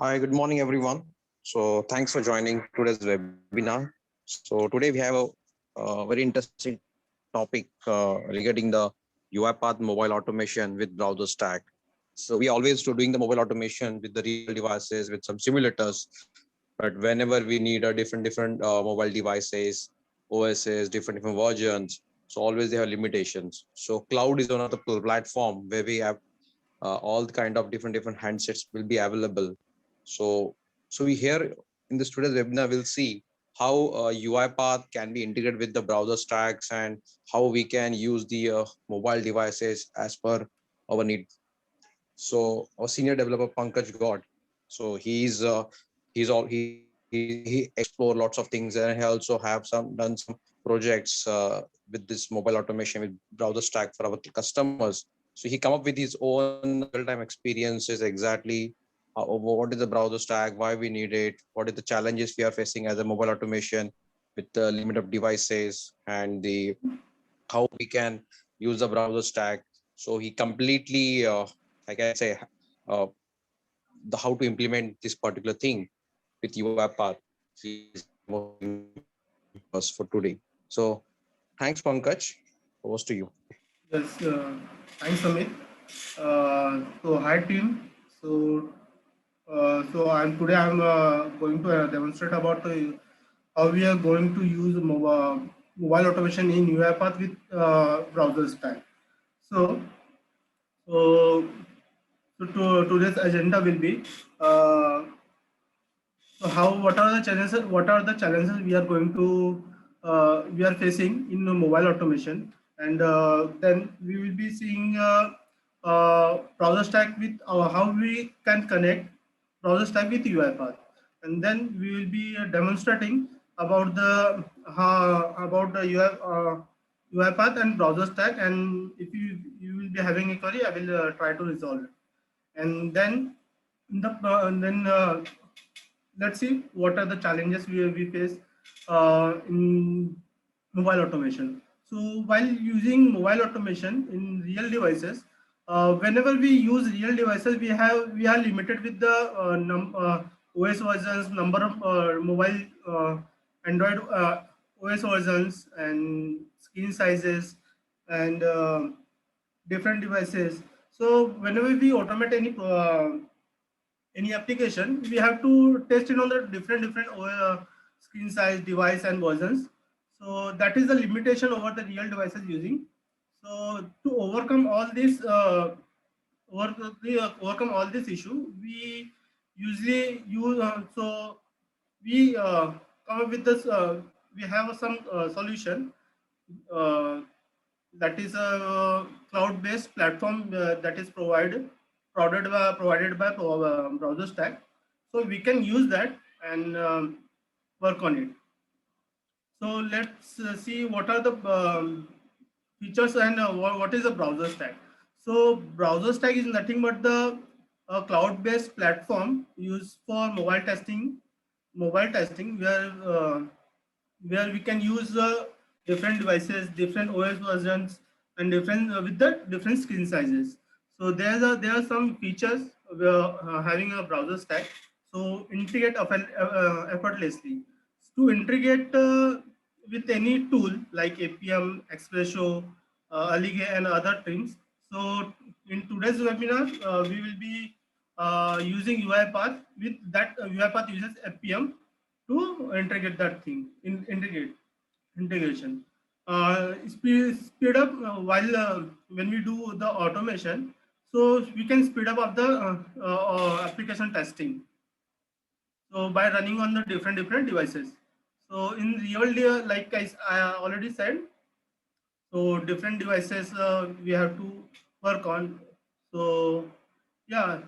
Hi, good morning, everyone. So, thanks for joining today's webinar. So, today we have a very interesting topic regarding the UiPath mobile automation with browser stack. So, we always do doing the mobile automation with the real devices with some simulators, but whenever we need a different mobile devices, OSs, different versions, so always they have limitations. So, cloud is one of the platform where we have all the kind of different handsets will be available. So so we here in this today's webinar we'll see how UiPath can be integrated with the browser stacks and how we can use the mobile devices as per our need. So our senior developer Pankaj God, so he explore lots of things, and he also have some done some projects with this mobile automation with browser stack for our customers. So he come up with his own real time experiences exactly what is the browser stack, why we need it, what are the challenges we are facing as a mobile automation with the limit of devices, and the how we can use the browser stack. So he completely, I can say, uh, the how to implement this particular thing with UiPath. He is demoing us for today. So thanks, Pankaj. Over to you. Yes, thanks, Amit. So, hi team. I'm today. I'm going to demonstrate about how we are going to use mobile automation in UiPath with browser stack. So, so, today's agenda will be uh, so how what are the challenges? What are the challenges we are going to we are facing in the mobile automation, and then we will be seeing browser stack with how we can connect browser stack with UiPath, and then we will be demonstrating about the about the UiPath and browser stack, and if you will be having a query, I will try to resolve it, and then and then let's see what are the challenges we face in mobile automation. So while using mobile automation in real devices, whenever we use real devices, we are limited with the OS versions, number of mobile Android OS versions, and screen sizes, and different devices. So whenever we automate any application, we have to test it on the different screen size, device, and versions. So that is the limitation over the real devices using. So to overcome all this overcome all this issue, we usually use we come up with this we have some solution uh, that is a cloud-based platform that is provided by browser stack. So we can use that and work on it. So let's see what are the features and what is a browser stack. So browser stack is nothing but the cloud-based platform used for mobile testing where we can use different devices, different OS versions, and different with the different screen sizes. So there are some features having a browser stack. So integrate effortlessly. To integrate with any tool like APM, Expresso, Allige, and other things. So in today's webinar, we will be using UiPath. With that, UiPath uses APM to integrate that thing in integration. Speed up while when we do the automation, so we can speed up the application testing, so by running on the different devices. So in real day, like I already said, so different devices we have to work on. So yeah,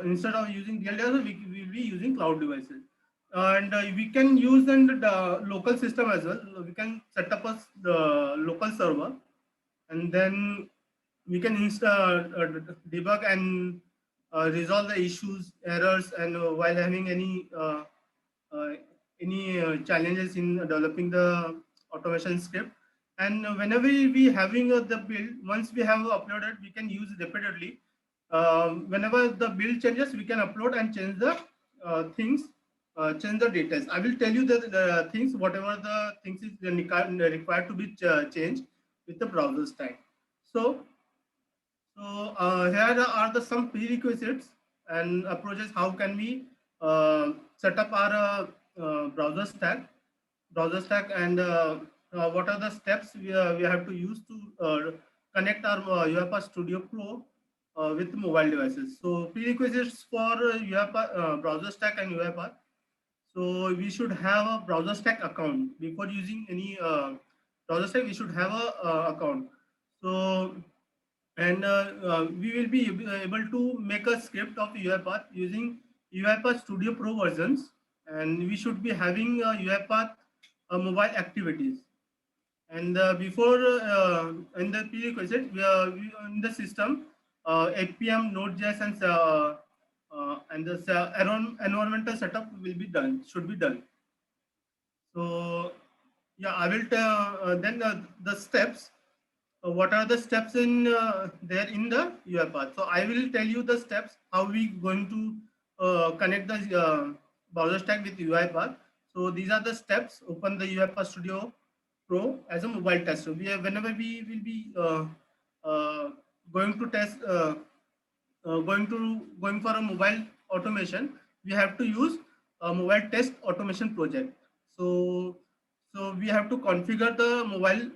instead of using real devices, we will be using cloud devices, and we can use the local system as well. We can set up the local server, and then we can debug and resolve the issues, errors, and while having uh, any challenges in developing the automation script. And whenever we having the build, once we have uploaded, we can use repeatedly. whenever the build changes, we can upload and change the things, change the details. I will tell you the things, whatever the things is required to be changed with the browser stack. So, here are the some prerequisites and approaches. How can we set up our browser stack? And what are the steps we have to use to connect our UiPath Studio Pro with mobile devices. So prerequisites for UiPath browser stack and UiPath. So we should have a browser stack account before using any browser stack. We should have a account. So and we will be able to make a script of UiPath using UiPath Studio Pro versions, and we should be having UiPath mobile activities. And before in the prerequisite, we in the system APM, Node.js, and the environmental setup will be done, should be done. So yeah, I will tell then the steps. What are the steps in there in the UiPath? So I will tell you the steps how we going to connect the browser stack with UiPath. So these are the steps. Open the UiPath Studio Pro as a mobile tester. Whenever we will be uh, going to test, going for a mobile automation, we have to use a mobile test automation project. So we have to configure the mobile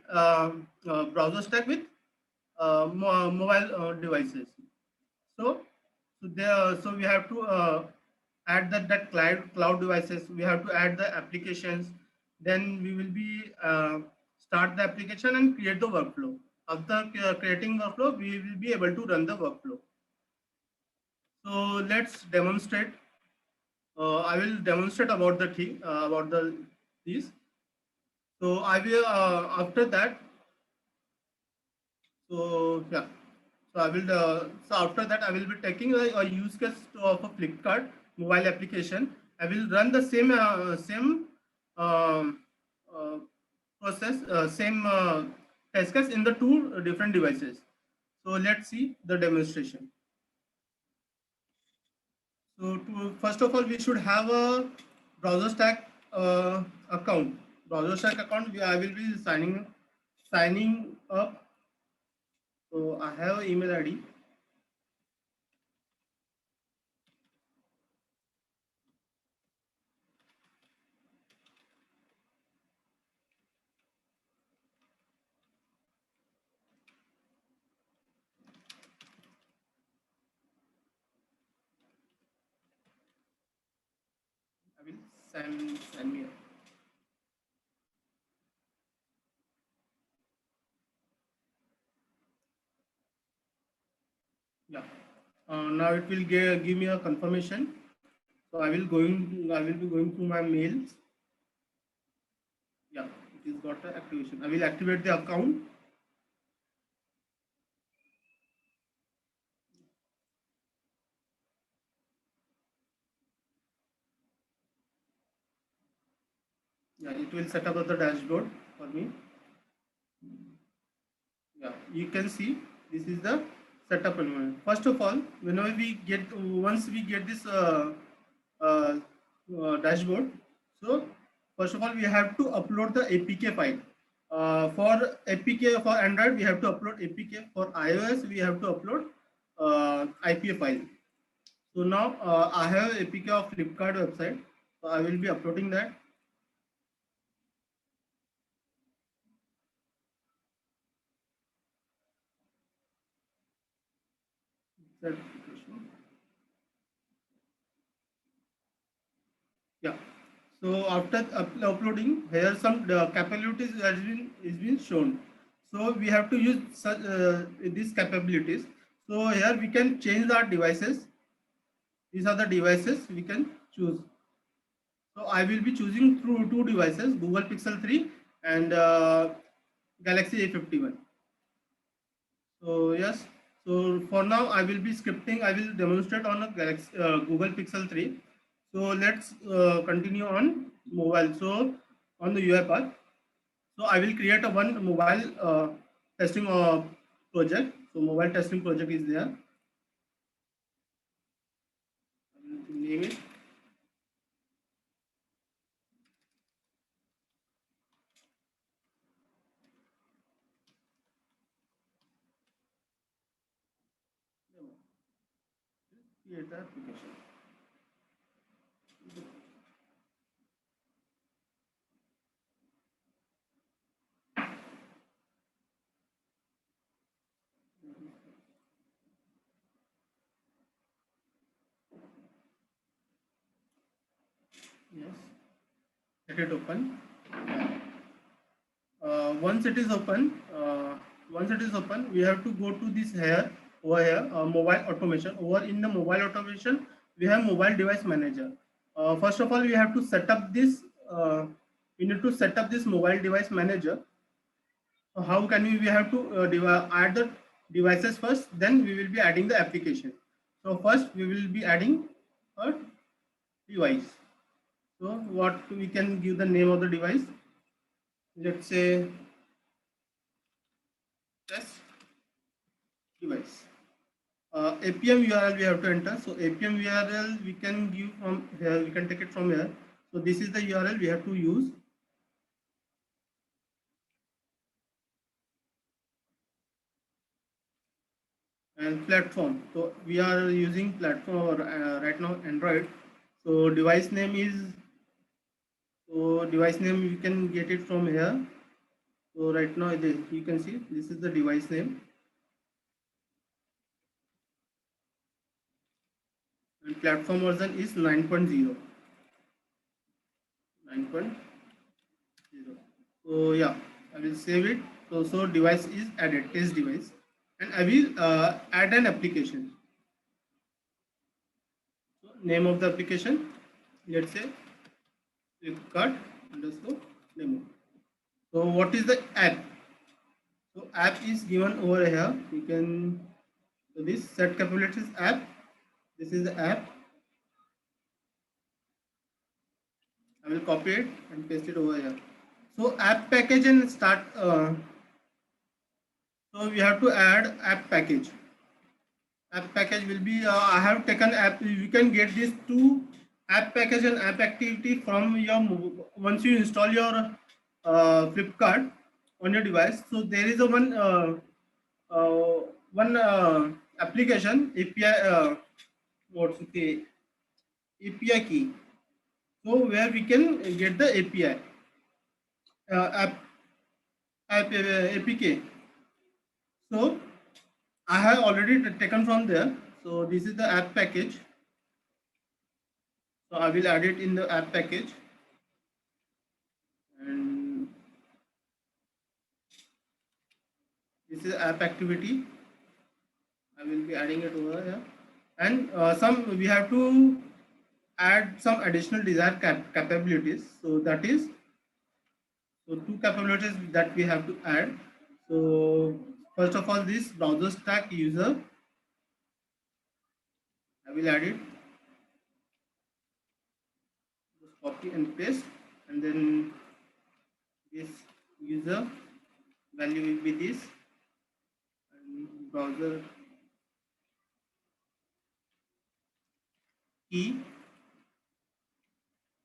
browser stack with mobile devices. So so we have to add that cloud devices. We have to add the applications. Then we will be start the application and create the workflow. After creating workflow, we will be able to run the workflow. So let's demonstrate. I will demonstrate about the thing about the these. So I will after that. So yeah. So I will. So after that, I will be taking a use case of a Flipkart mobile application. I will run the same um, uh, process, same test case in the two different devices. So let's see the demonstration. So first of all, we should have a browser stack account. Browser stack account. I will be signing up. So I have an email ID. I will send me up. Yeah. Now it will give me a confirmation. So I will be going through my mails. Yeah, it is got the activation. I will activate the account. Yeah, it will set up the dashboard for me. Yeah, you can see this is the setup environment. First of all, whenever we get once we get this uh, dashboard, so first of all we have to upload the APK file. For APK for Android, we have to upload APK. For iOS, we have to upload IPA file. So now I have APK of Flipkart website. So I will be uploading that. Certification. Yeah. So after uploading, here some capabilities is been shown. So we have to use such these capabilities. So here we can change our devices. These are the devices we can choose. So I will be choosing through two devices, Google Pixel 3 and Galaxy A51. So yes, so for now I will be scripting. I will demonstrate on a Galaxy Google Pixel 3. So let's continue on mobile. So on the UiPath, so I will create a one mobile testing project. So mobile testing project is there. name it. Create the application. Yes, let it open. Once it is open, we have to go to this here over here, mobile automation. Over in the mobile automation, we have mobile device manager. First of all, we have to set up this. We need to set up this mobile device manager. So how can we have to add the devices first, then we will be adding the application. So first we will be adding a device. So what we can give the name of the device, let's say test device. APM URL we have to enter. So APM URL we can give from here, we can take it from here. So this is the URL we have to use. And platform, so we are using platform right now Android. So device name is, so device name you can get it from here. So right now you can see this is the device name, and platform version is 9.0. 9.0. So yeah, I will save it. So device is added, test device, and I will add an application. So name of the application, let's say Flipkart underscore demo. So what is the app? So app is given over here. You can, so this set capabilities app. This is the app. I will copy it and paste it over here. So app package and start. So we have to add app package. App package will be, I have taken app. You can get these two, app package and app activity, from your, once you install your Flipkart on your device. So there is a one application API, what's the API key. So where we can get the API app APK. So I have already taken from there. So this is the app package. So I will add it in the app package, and this is app activity. I will be adding it over here, and some we have to add some additional desired capabilities. So that is, so two capabilities that we have to add. So first of all, this browser stack user, I will add it. Just copy and paste, and then this user value will be this, and browser key,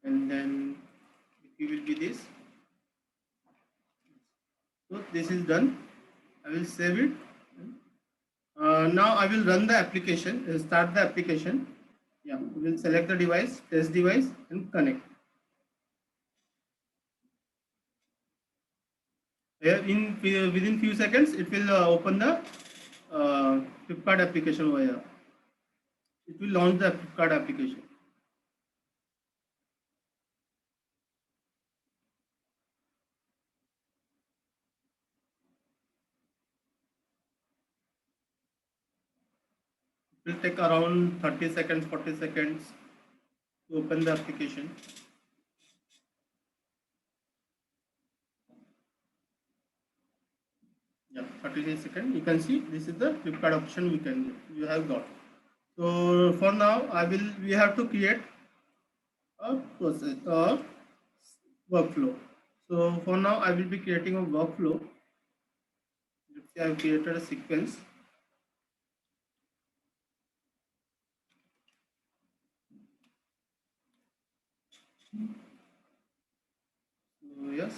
and then the key will be this. So this is done. I will save it. Now I will run the application, start the application. Yeah, we will select the device, test device, and connect. Within few seconds, it will open the Flipkart application over here. It will launch the Flipkart application. It will take around 30 seconds, 40 seconds to open the application. Yeah, 30 seconds. You can see this is the Flipkart option you have got. So for now, we have to create a process, a workflow. So for now, I will be creating a workflow. Let's say I have created a sequence. So yes,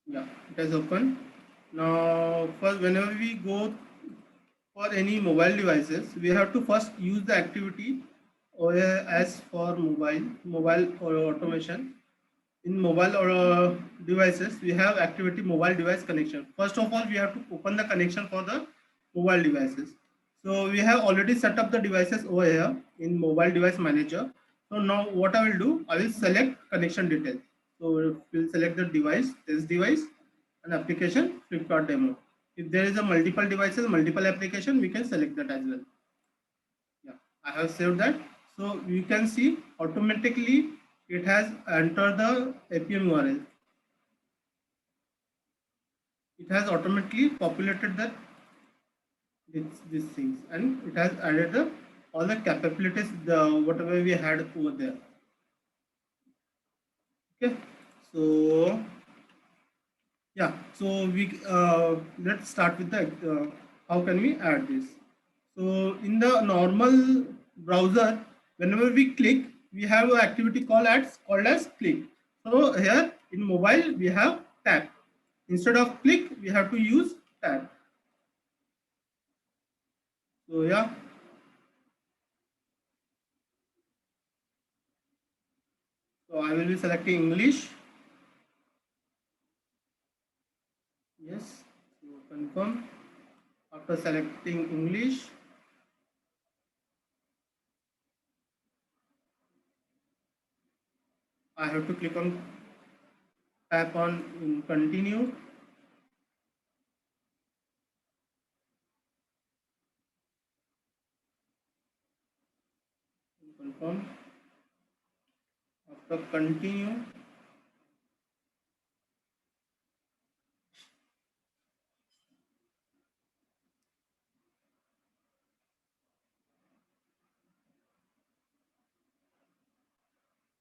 yeah, it has opened. Now, first, whenever we go for any mobile devices, we have to first use the activity as for mobile or automation. In mobile or devices, we have activity mobile device connection. First of all, we have to open the connection for the mobile devices. So we have already set up the devices over here in mobile device manager. So now what I will do, I will select connection details. So we'll select the device, this device, and application Flipkart demo. If there is a multiple devices, multiple application, we can select that as well. Yeah, I have saved that. So you can see automatically it has entered the APM URL. It has automatically populated that these things, and it has added the all the capabilities, the whatever we had over there. Okay, so yeah, so we let's start with the how can we add this. So in the normal browser, whenever we click, we have an activity called as click. So here in mobile we have tap. Instead of click, we have to use tap. So yeah, so I will be selecting English. Yes, so confirm. After selecting English, I have to click on tap on continue. Confirm. After continue,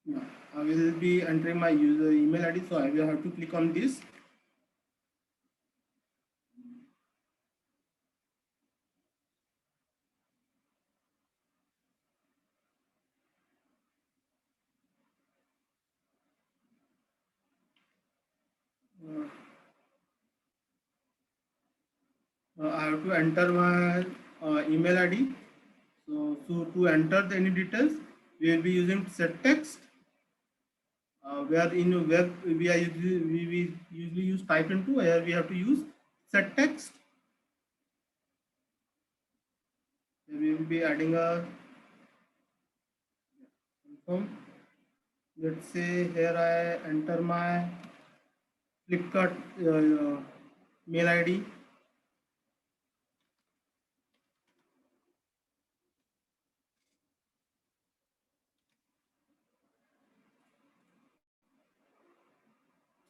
yeah, I will be entering my user email ID. So I will have to click on this. Uh, I have to enter my email ID. So to enter any details, we will be using set text. Where in web we usually use type into, where we have to use set text. We will be adding a confirm. Let's say here I enter my Flipkart mail ID.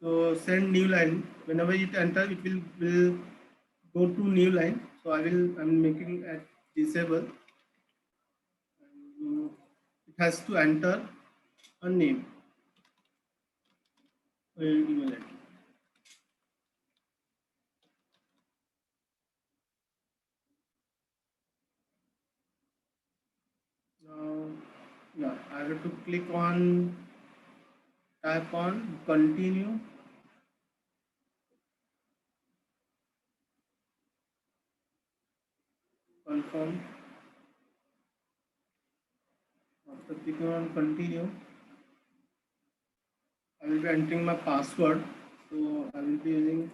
So send new line. Whenever it enter, it will go to new line. So I'm making at disable. And it has to enter a name, email ID. Now, yeah, I have to click on tap on continue. Confirm. After clicking on continue, I will be entering my password. So I will be using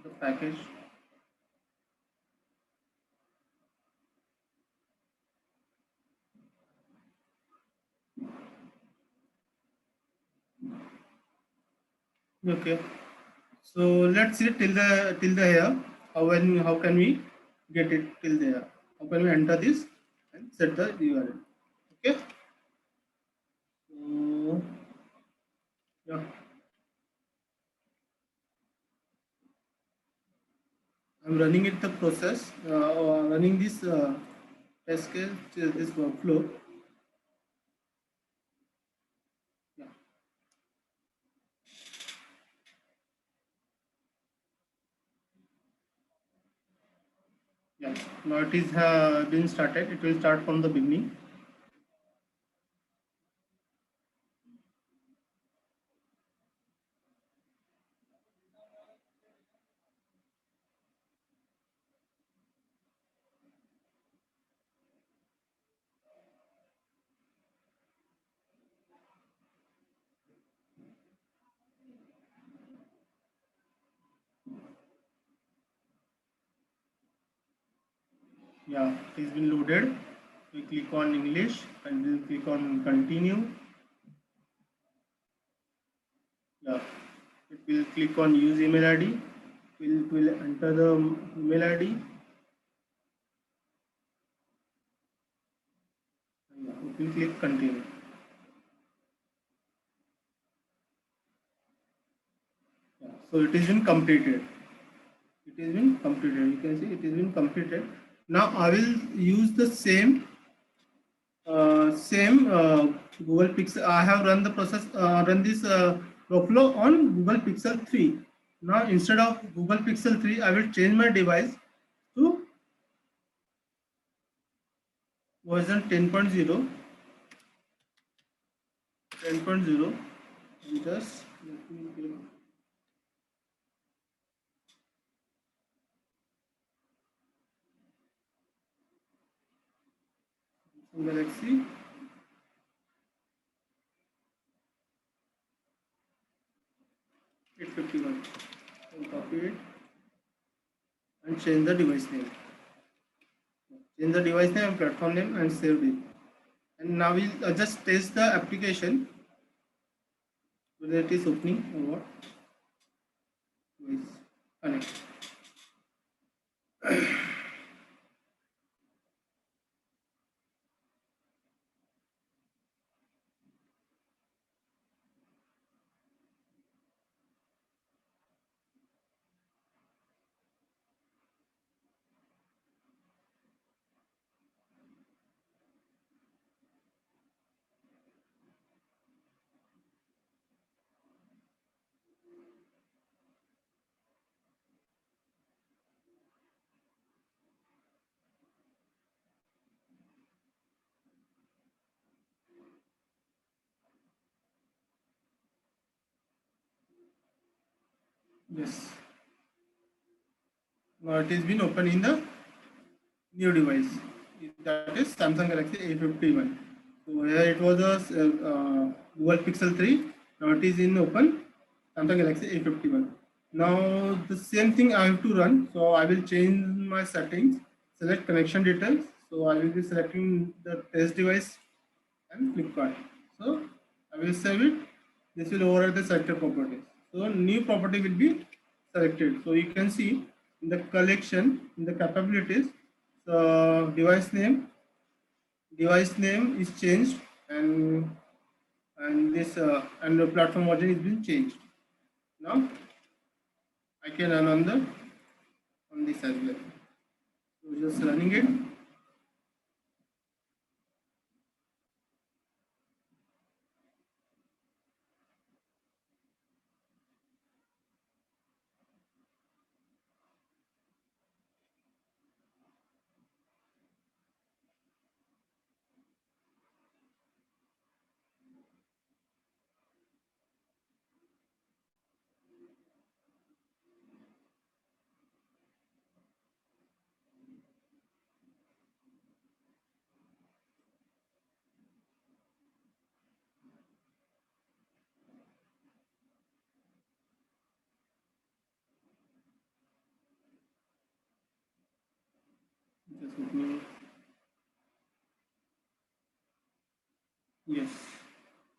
the package. Okay. So let's see till the here. How can we get it till there? How can we enter this and set the URL? Okay. So yeah. I'm running it the process, running this test case, this workflow. Yeah. Yeah. Now it is been started. It will start from the beginning. Yeah, it has been loaded. We click on English and we'll click on continue. Yeah, it will click on use email ID. Will enter the email ID. Yeah, it will click continue. Yeah, so it has been completed. It has been completed. You can see it has been completed. Now I will use the same Google Pixel. I have run the process, run this workflow on Google Pixel 3. Now instead of Google Pixel 3, I will change my device to version 10.0. 10.0. And just let me give Samsung Galaxy 851. I'll copy it and change the device name. Change the device name and platform name and save it. And now we'll just test the application whether it is opening or what. Device connect. Yes. Now it has been opened in the new device. That is Samsung Galaxy A51. So here it was a Google Pixel 3. Now it is in open Samsung Galaxy A51. Now the same thing I have to run. So I will change my settings, select connection details. So I will be selecting the test device and Flipkart. So I will save it. This will override the selected properties. So new property will be selected. So you can see in the collection, in the capabilities, the device name is changed, and this and the platform version is being changed. Now I can run on this as well. So just running it. Just opening. Yes,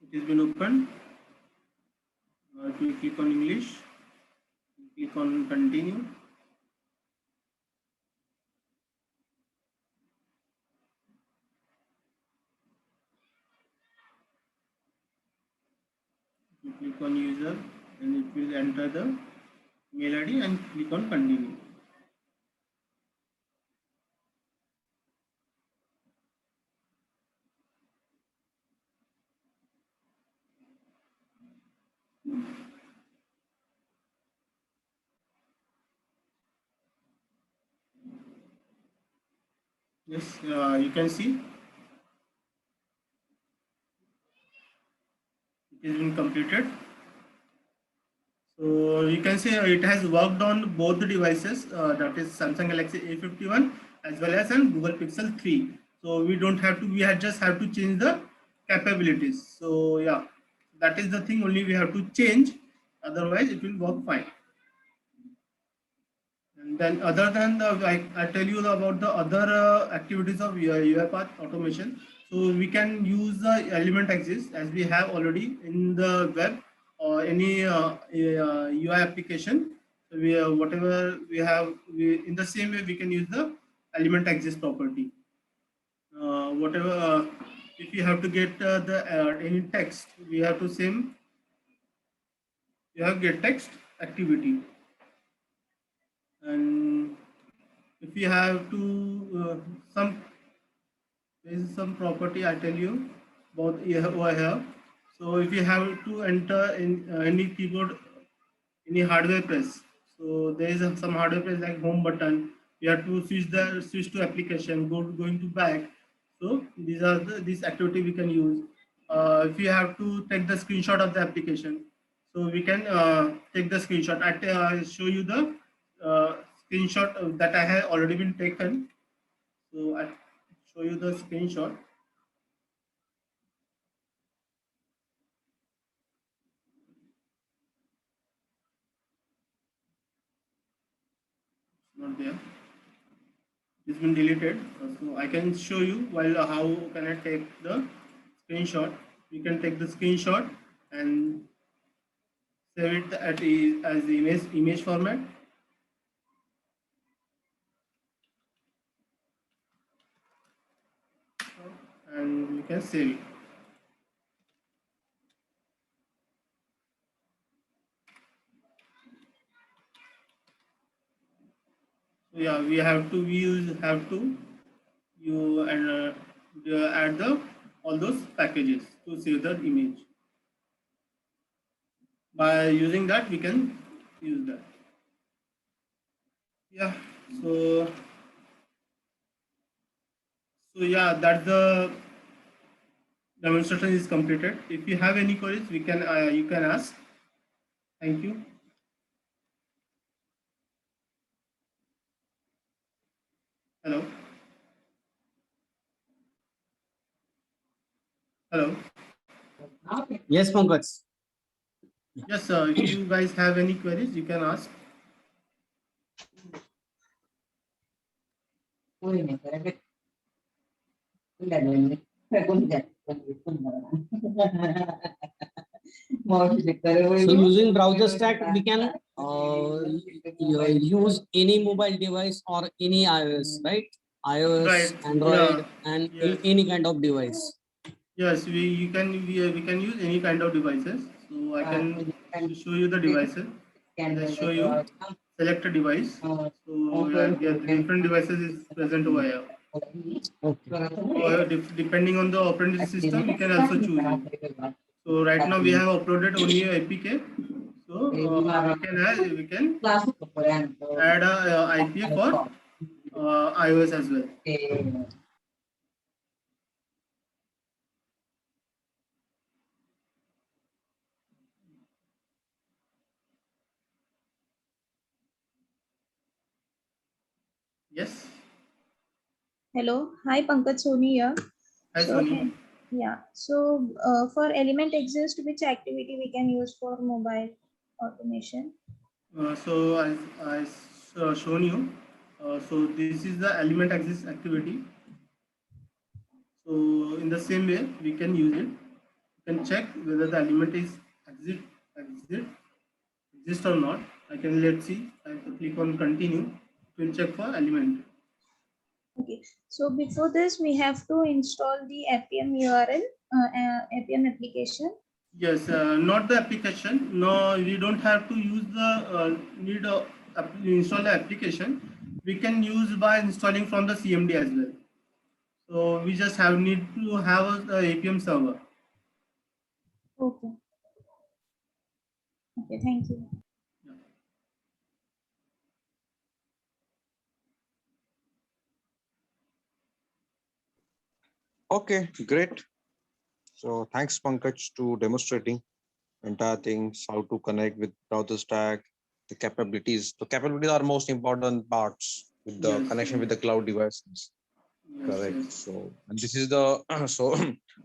it has been opened. If you click on English, click on continue. You click on user and it will enter the mail ID and click on continue. Yes, you can see it has been completed. So you can say it has worked on both the devices, that is Samsung Galaxy A51 as well as on Google Pixel 3. So we don't have to, we had just have to change the capabilities. So yeah, that is the thing only we have to change. Otherwise, it will work fine. And then other than the, I tell you about the other activities of UiPath automation. So we can use the element axis as we have already in the web or any UI application. So we whatever we have, we, in the same way we can use the element axis property. Whatever if you have to get the any text, we have to same you have get text activity. And if you have to some there is some property I tell you about over here. So if you have to enter in any keyboard, any hardware press, so there is some hardware press like home button. You have to switch to application, going to back. So these are this activity we can use. If you have to take the screenshot of the application, so we can take the screenshot. I show you the uh, screenshot that I have already been taken. So I show you the screenshot. Not there. It's been deleted. So I can show you while how can I take the screenshot. We can take the screenshot and save it as the image format, and we can save it. So yeah, we have to you and add the all those packages to save the image. By using that, we can use that. Yeah. So yeah, that's the demonstration is completed. If you have any queries, we can you can ask. Thank you. Hello. Hello. Yes, Pankaj. Yes, sir. If you guys have any queries, you can ask. So using browser stack, we can use any mobile device or any iOS, right? iOS, Right. Android, Yeah. and Yes. any kind of device. Yes. We can use any kind of devices. So I can show you the devices. Let's show you. Select a device. So yeah, the different devices is present over here. Okay. Or depending on the operating system, we can also choose it. So right now we have uploaded only a APK. So we can add a IPA for iOS as well. Yes. Hello, hi Pankaj Soni here. Hi, So Sony. yeah, so for element exist, which activity we can use for mobile automation? So as I shown you, so this is the element axis activity. So in the same way, we can use it. You can check whether the element is exist exist exist or not. I can let's see. I have to click on continue. It will check for element. Okay, so before this, we have to install the APM URL, APM application. Yes, not the application. No, we don't have to use the need install the application. We can use by installing from the CMD as well. So we just have need to have a APM server. Okay, okay, thank you. Yeah. Okay, great. So thanks, Pankaj, to demonstrating entire things, how to connect with browser stack, the capabilities. The capabilities are most important parts with the Yes, connection with the cloud devices. yes, Correct. yes. So, and this is the so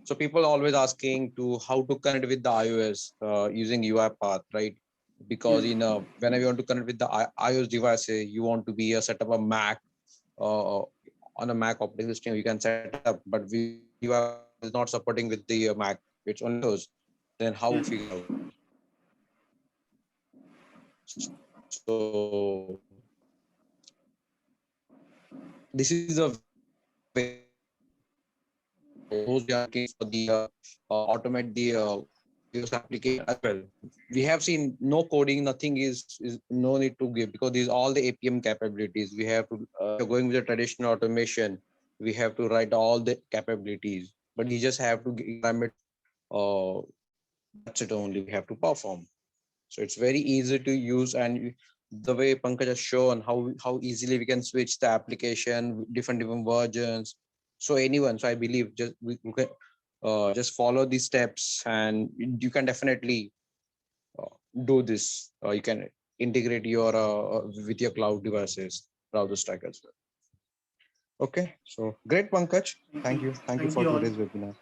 so people always asking to how to connect with the iOS using UiPath, right? Because Yes, whenever you want to connect with the iOS devices, you want to be a set up a Mac on a Mac operating system, you can set up, but UiPath is not supporting with the Mac. It's only Windows. Then how we yes, figure out? So this is a very those we are looking for the automate the iOS application as well. We have seen no coding, nothing is no need to give because these all the APM capabilities. We have to going with the traditional automation. We have to write all the capabilities, but you just have to give uh, that's it only. We have to perform. So it's very easy to use, and the way Pankaj has shown how easily we can switch the application, different versions. So anyone, so I believe we can just follow these steps, and you can definitely do this. You can integrate your with your cloud devices, browser stack as well. Okay, so great, Pankaj. thank you. Thank you Thank for you all. today's webinar.